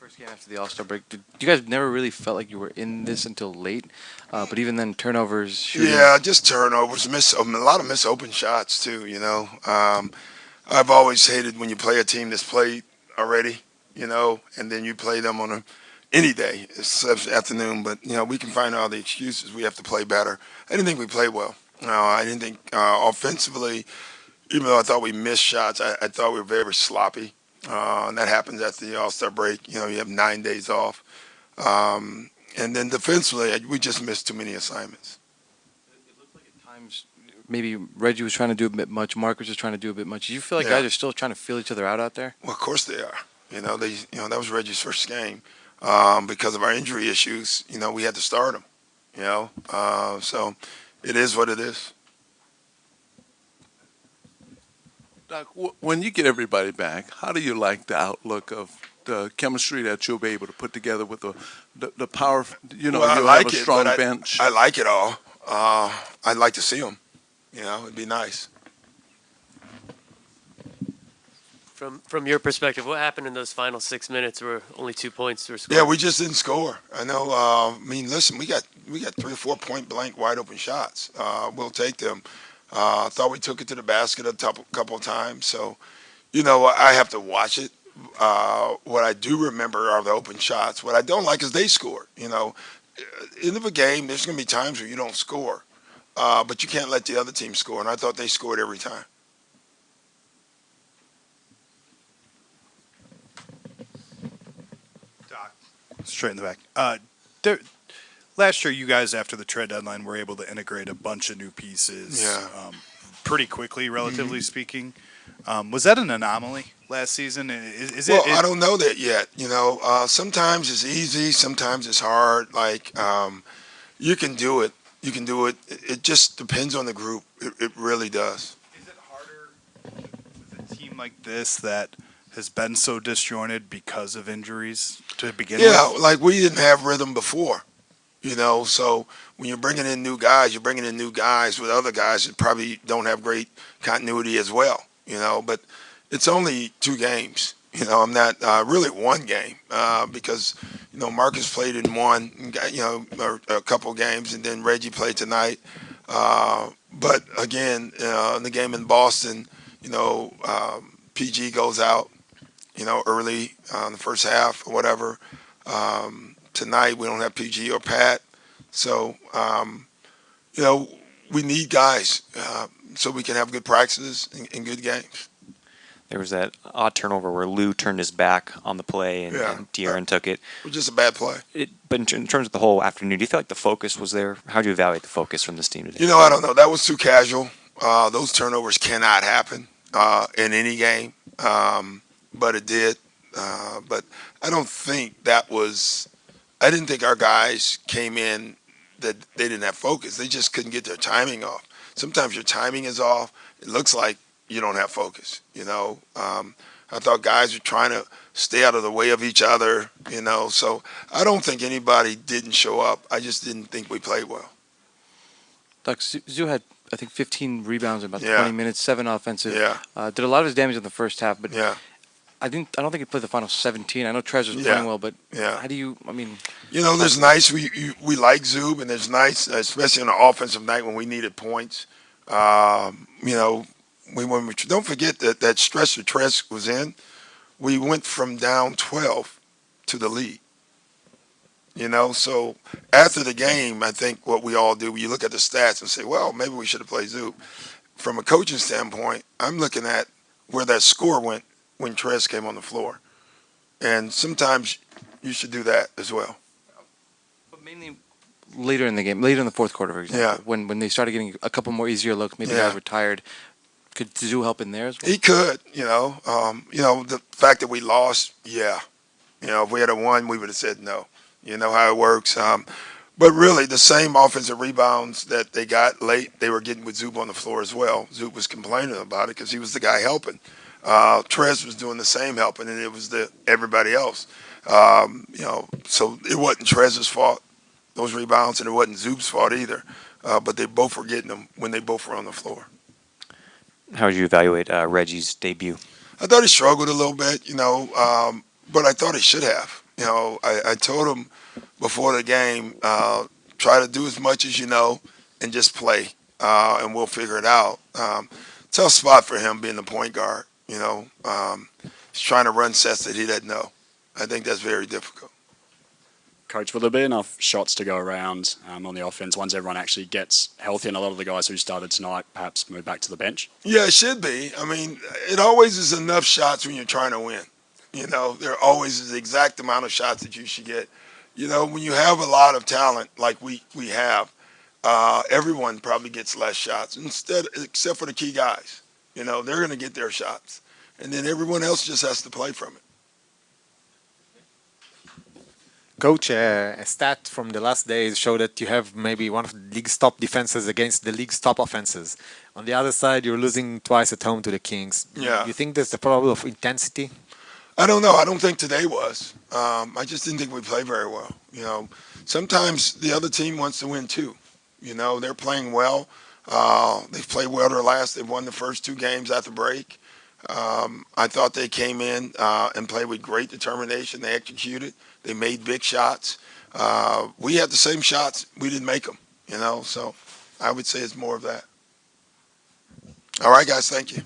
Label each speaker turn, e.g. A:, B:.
A: First game after the All-Star break, you guys never really felt like you were in this until late? But even then, turnovers, shooting.
B: Yeah, just turnovers, a lot of missed open shots too. I've always hated when you play a team that's played already, and then you play them on any day, except afternoon. But we can find all the excuses. We have to play better. I didn't think we played well. No, I didn't think offensively, even though I thought we missed shots, I thought we were very sloppy. And that happens after the All-Star break. You have 9 days off. And then defensively, we just missed too many assignments.
A: It looked like at times maybe Reggie was trying to do a bit much, Mark was just trying to do a bit much. Do you feel like guys are still trying to feel each other out there?
B: Well, of course they are. That was Reggie's first game. Because of our injury issues, we had to start him. So it is what it is.
C: Doc, when you get everybody back, how do you like the outlook of the chemistry that you'll be able to put together with the power?
B: Well, I
C: you'll
B: like
C: have a
B: it,
C: strong
B: but
C: bench.
B: I like it all. I'd like to see them. It'd be nice.
D: From your perspective, what happened in those final 6 minutes where only 2 points were scored?
B: Yeah, we just didn't score. I know. Listen, we got 3 or 4 point blank wide open shots. We'll take them. Thought we took it to the basket a couple of times. So, I have to watch it. What I do remember are the open shots. What I don't like is they scored. End of a game, there's going to be times where you don't score, but you can't let the other team score. And I thought they scored every time.
E: Doc, straight in the back. Last year, you guys, after the trade deadline, were able to integrate a bunch of new pieces pretty quickly, relatively speaking. Was that an anomaly last season?
B: I don't know that yet. Sometimes it's easy, sometimes it's hard. You can do it. You can do it. It just depends on the group. It really does.
E: Is it harder with a team like this that has been so disjointed because of injuries to begin with?
B: Yeah, like we didn't have rhythm before. So when you're bringing in new guys, you're bringing in new guys with other guys that probably don't have great continuity as well. But it's only 2 games. I'm not really 1 game because Marcus played in one, or a couple games, and then Reggie played tonight. But again, in the game in Boston, PG goes out, early in the first half or whatever. Tonight we don't have PG or Pat, so we need guys so we can have good practices and good games.
F: There was that odd turnover where Lou turned his back on the play and De'Aaron took it.
B: It was just a bad play.
F: But in terms of the whole afternoon, do you feel like the focus was there? How do you evaluate the focus from this team today?
B: I don't know. That was too casual. Those turnovers cannot happen in any game, but it did. But I don't think that was. I didn't think our guys came in that they didn't have focus. They just couldn't get their timing off. Sometimes your timing is off. It looks like you don't have focus. I thought guys were trying to stay out of the way of each other. So I don't think anybody didn't show up. I just didn't think we played well.
A: Doc, Zoo had, I think, 15 rebounds in about 20 minutes, 7 offensive.
B: Yeah.
A: Did a lot of his damage in the first half, but
B: yeah.
A: I don't think he played the final 17. I know Trez was playing well, but how do you?
B: There's nice. We like Zub, and there's nice, especially on an offensive night when we needed points. Don't forget that stretch that Trez was in. We went from down 12 to the lead. So after the game, I think what we all do, you look at the stats and say, well, maybe we should have played Zub. From a coaching standpoint, I'm looking at where that score went when Trez came on the floor. And sometimes you should do that as well.
A: But mainly later in the game, later in the fourth quarter, for example, when they started getting a couple more easier looks, maybe guys were tired. Could Zoo help in there as well?
B: He could, the fact that we lost, if we had won, we would have said no. You know how it works. But really, the same offensive rebounds that they got late, they were getting with Zub on the floor as well. Zub was complaining about it because he was the guy helping. Trez was doing the same helping, and it was everybody else. So it wasn't Trez's fault, those rebounds, and it wasn't Zub's fault either. But they both were getting them when they both were on the floor.
F: How would you evaluate Reggie's debut?
B: I thought he struggled a little bit, but I thought he should have. You know, I told him before the game, try to do as much as you know and just play, and we'll figure it out. Tough spot for him being the point guard. You know, he's trying to run sets that he doesn't know. I think that's very difficult.
G: Coach, will there be enough shots to go around on the offense once everyone actually gets healthy and a lot of the guys who started tonight perhaps move back to the bench?
B: Yeah, it should be. I mean, it always is enough shots when you're trying to win. You know, there always is the exact amount of shots that you should get. You know, when you have a lot of talent like we have, everyone probably gets less shots except for the key guys. You know, they're going to get their shots. And then everyone else just has to play from it.
H: Coach, a stat from the last days show that you have maybe one of the league's top defenses against the league's top offenses. On the other side, you're losing twice at home to the Kings.
B: Yeah.
H: You think there's the problem of intensity?
B: I don't know. I don't think today was. I just didn't think we played very well. You know, sometimes the other team wants to win too. You know, they're playing well. They've played well they've won the first 2 games at the break. I thought they came in and played with great determination. They executed. They made big shots. We had the same shots. We didn't make them, you know, so I would say it's more of that. All right, guys, thank you.